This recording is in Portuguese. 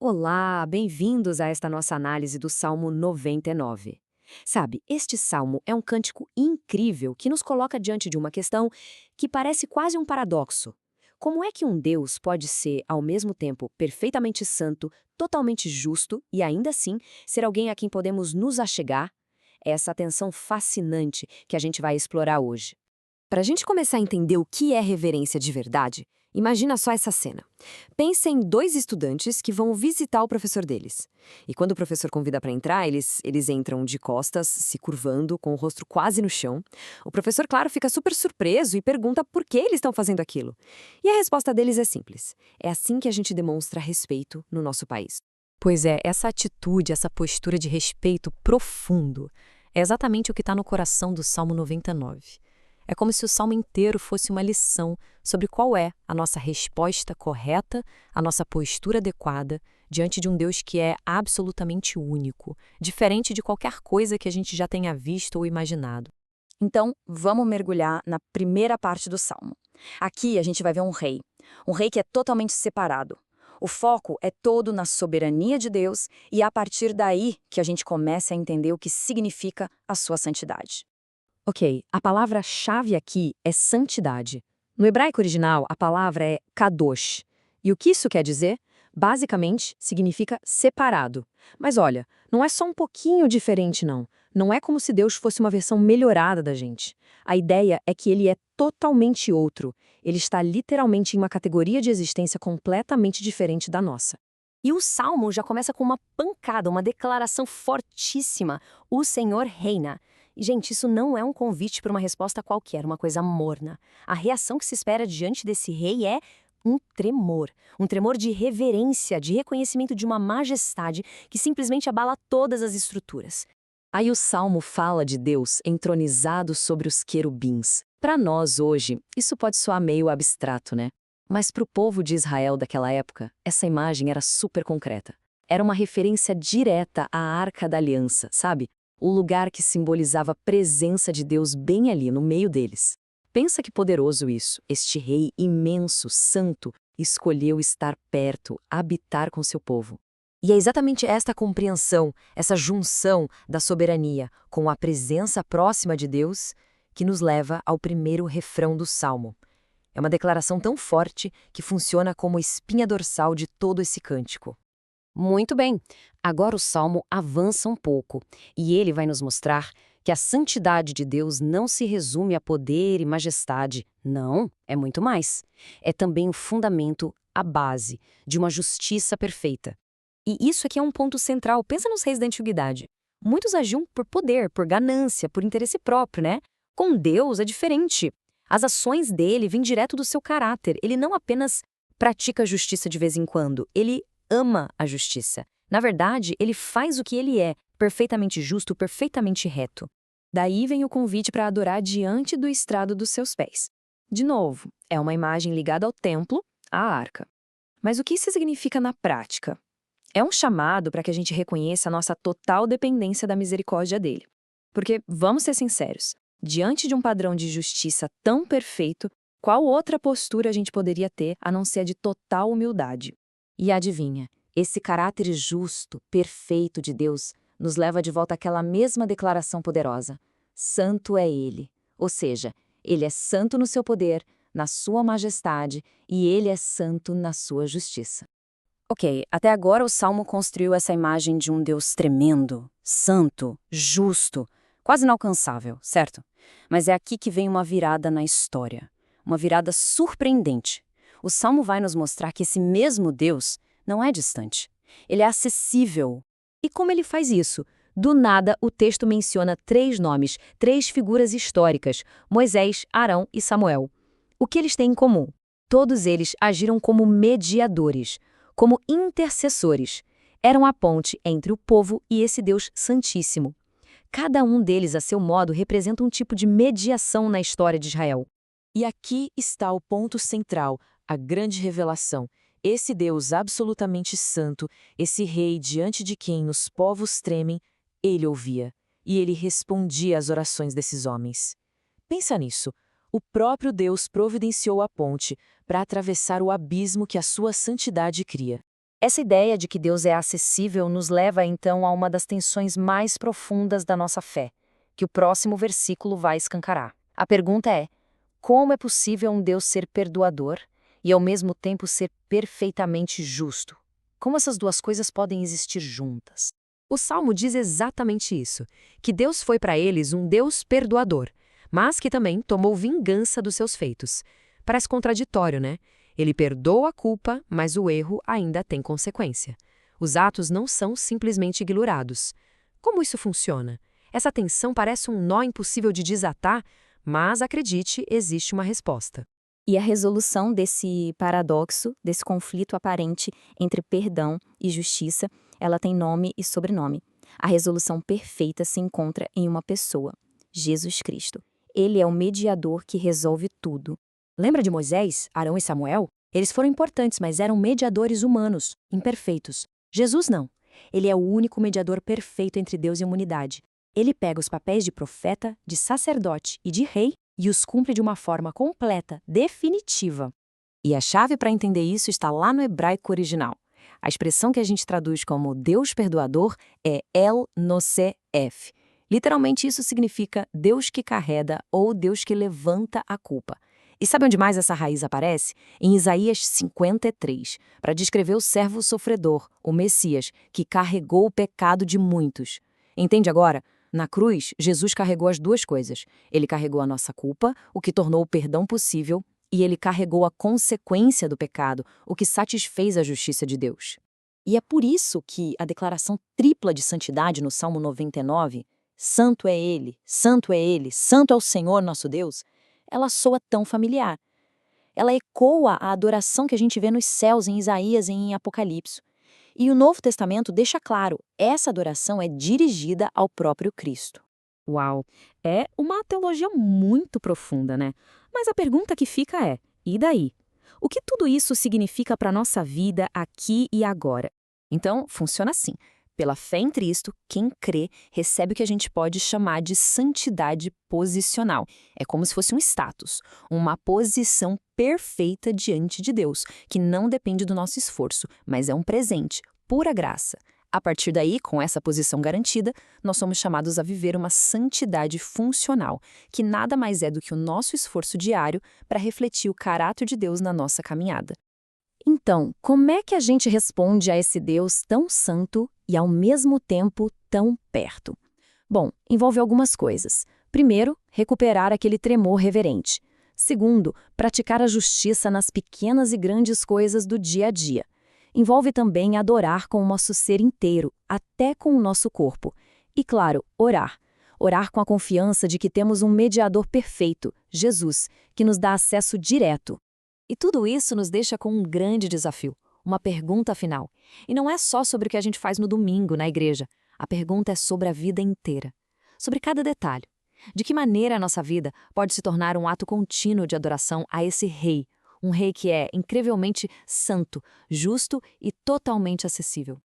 Olá, bem-vindos a esta nossa análise do Salmo 99. Sabe, este salmo é um cântico incrível que nos coloca diante de uma questão que parece quase um paradoxo. Como é que um Deus pode ser, ao mesmo tempo, perfeitamente santo, totalmente justo e ainda assim ser alguém a quem podemos nos achegar? É essa tensão fascinante que a gente vai explorar hoje. Para a gente começar a entender o que é reverência de verdade, imagina só essa cena. Pensa em dois estudantes que vão visitar o professor deles. E quando o professor convida para entrar, eles entram de costas, se curvando, com o rosto quase no chão. O professor, claro, fica super surpreso e pergunta por que eles estão fazendo aquilo. E a resposta deles é simples. É assim que a gente demonstra respeito no nosso país. Pois é, essa atitude, essa postura de respeito profundo é exatamente o que está no coração do Salmo 99. É como se o salmo inteiro fosse uma lição sobre qual é a nossa resposta correta, a nossa postura adequada diante de um Deus que é absolutamente único, diferente de qualquer coisa que a gente já tenha visto ou imaginado. Então, vamos mergulhar na primeira parte do salmo. Aqui a gente vai ver um rei que é totalmente separado. O foco é todo na soberania de Deus e é a partir daí que a gente começa a entender o que significa a sua santidade. Ok, a palavra-chave aqui é santidade. No hebraico original, a palavra é kadosh. E o que isso quer dizer? Basicamente, significa separado. Mas olha, não é só um pouquinho diferente, não. Não é como se Deus fosse uma versão melhorada da gente. A ideia é que ele é totalmente outro. Ele está literalmente em uma categoria de existência completamente diferente da nossa. E o salmo já começa com uma pancada, uma declaração fortíssima: o Senhor reina. E, gente, isso não é um convite para uma resposta qualquer, uma coisa morna. A reação que se espera diante desse rei é um tremor de reverência, de reconhecimento de uma majestade que simplesmente abala todas as estruturas. Aí o Salmo fala de Deus entronizado sobre os querubins. Para nós, hoje, isso pode soar meio abstrato, né? Mas para o povo de Israel daquela época, essa imagem era super concreta. Era uma referência direta à Arca da Aliança, sabe? O lugar que simbolizava a presença de Deus bem ali no meio deles. Pensa que poderoso isso. Este rei imenso, santo, escolheu estar perto, habitar com seu povo. E é exatamente esta compreensão, essa junção da soberania com a presença próxima de Deus que nos leva ao primeiro refrão do Salmo. É uma declaração tão forte que funciona como espinha dorsal de todo esse cântico. Muito bem, agora o salmo avança um pouco e ele vai nos mostrar que a santidade de Deus não se resume a poder e majestade. Não, é muito mais. É também o fundamento, a base de uma justiça perfeita. E isso aqui é um ponto central. Pensa nos reis da antiguidade. Muitos agiam por poder, por ganância, por interesse próprio, né? Com Deus é diferente. As ações dele vêm direto do seu caráter. Ele não apenas pratica a justiça de vez em quando, ele ama a justiça. Na verdade, ele faz o que ele é, perfeitamente justo, perfeitamente reto. Daí vem o convite para adorar diante do estrado dos seus pés. De novo, é uma imagem ligada ao templo, à arca. Mas o que isso significa na prática? É um chamado para que a gente reconheça a nossa total dependência da misericórdia dele. Porque, vamos ser sinceros, diante de um padrão de justiça tão perfeito, qual outra postura a gente poderia ter a não ser a de total humildade? E adivinha, esse caráter justo, perfeito de Deus nos leva de volta àquela mesma declaração poderosa. Santo é Ele. Ou seja, Ele é santo no seu poder, na sua majestade, e Ele é santo na sua justiça. Ok, até agora o Salmo construiu essa imagem de um Deus tremendo, santo, justo, quase inalcançável, certo? Mas é aqui que vem uma virada na história, uma virada surpreendente. O Salmo vai nos mostrar que esse mesmo Deus não é distante, ele é acessível. E como ele faz isso? Do nada, o texto menciona três nomes, três figuras históricas, Moisés, Arão e Samuel. O que eles têm em comum? Todos eles agiram como mediadores, como intercessores. Eram a ponte entre o povo e esse Deus santíssimo. Cada um deles, a seu modo, representa um tipo de mediação na história de Israel. E aqui está o ponto central, a grande revelação. Esse Deus absolutamente santo, esse rei diante de quem os povos tremem, ele ouvia, e ele respondia às orações desses homens. Pensa nisso. O próprio Deus providenciou a ponte para atravessar o abismo que a sua santidade cria. Essa ideia de que Deus é acessível nos leva então a uma das tensões mais profundas da nossa fé, que o próximo versículo vai escancarar. A pergunta é: como é possível um Deus ser perdoador e ao mesmo tempo ser perfeitamente justo? Como essas duas coisas podem existir juntas? O Salmo diz exatamente isso, que Deus foi para eles um Deus perdoador, mas que também tomou vingança dos seus feitos. Parece contraditório, né? Ele perdoa a culpa, mas o erro ainda tem consequência. Os atos não são simplesmente ignorados. Como isso funciona? Essa tensão parece um nó impossível de desatar, mas acredite, existe uma resposta. E a resolução desse paradoxo, desse conflito aparente entre perdão e justiça, ela tem nome e sobrenome. A resolução perfeita se encontra em uma pessoa, Jesus Cristo. Ele é o mediador que resolve tudo. Lembra de Moisés, Arão e Samuel? Eles foram importantes, mas eram mediadores humanos, imperfeitos. Jesus não. Ele é o único mediador perfeito entre Deus e a humanidade. Ele pega os papéis de profeta, de sacerdote e de rei e os cumpre de uma forma completa, definitiva. E a chave para entender isso está lá no hebraico original. A expressão que a gente traduz como Deus perdoador é El Nosef. Literalmente isso significa Deus que carrega ou Deus que levanta a culpa. E sabe onde mais essa raiz aparece? Em Isaías 53, para descrever o servo sofredor, o Messias, que carregou o pecado de muitos. Entende agora? Na cruz, Jesus carregou as duas coisas. Ele carregou a nossa culpa, o que tornou o perdão possível, e ele carregou a consequência do pecado, o que satisfez a justiça de Deus. E é por isso que a declaração tripla de santidade no Salmo 99, Santo é Ele, Santo é Ele, Santo é o Senhor nosso Deus, ela soa tão familiar. Ela ecoa a adoração que a gente vê nos céus em Isaías e em Apocalipse. E o Novo Testamento deixa claro, essa adoração é dirigida ao próprio Cristo. Uau! É uma teologia muito profunda, né? Mas a pergunta que fica é: e daí? O que tudo isso significa para a nossa vida aqui e agora? Então, funciona assim. Pela fé em Cristo, quem crê recebe o que a gente pode chamar de santidade posicional. É como se fosse um status, uma posição perfeita diante de Deus, que não depende do nosso esforço, mas é um presente, pura graça. A partir daí, com essa posição garantida, nós somos chamados a viver uma santidade funcional, que nada mais é do que o nosso esforço diário para refletir o caráter de Deus na nossa caminhada. Então, como é que a gente responde a esse Deus tão santo e, ao mesmo tempo, tão perto? Bom, envolve algumas coisas. Primeiro, recuperar aquele tremor reverente. Segundo, praticar a justiça nas pequenas e grandes coisas do dia a dia. Envolve também adorar com o nosso ser inteiro, até com o nosso corpo. E, claro, orar. Orar com a confiança de que temos um mediador perfeito, Jesus, que nos dá acesso direto. E tudo isso nos deixa com um grande desafio, uma pergunta final. E não é só sobre o que a gente faz no domingo, na igreja. A pergunta é sobre a vida inteira, sobre cada detalhe. De que maneira a nossa vida pode se tornar um ato contínuo de adoração a esse rei, um rei que é incrivelmente santo, justo e totalmente acessível.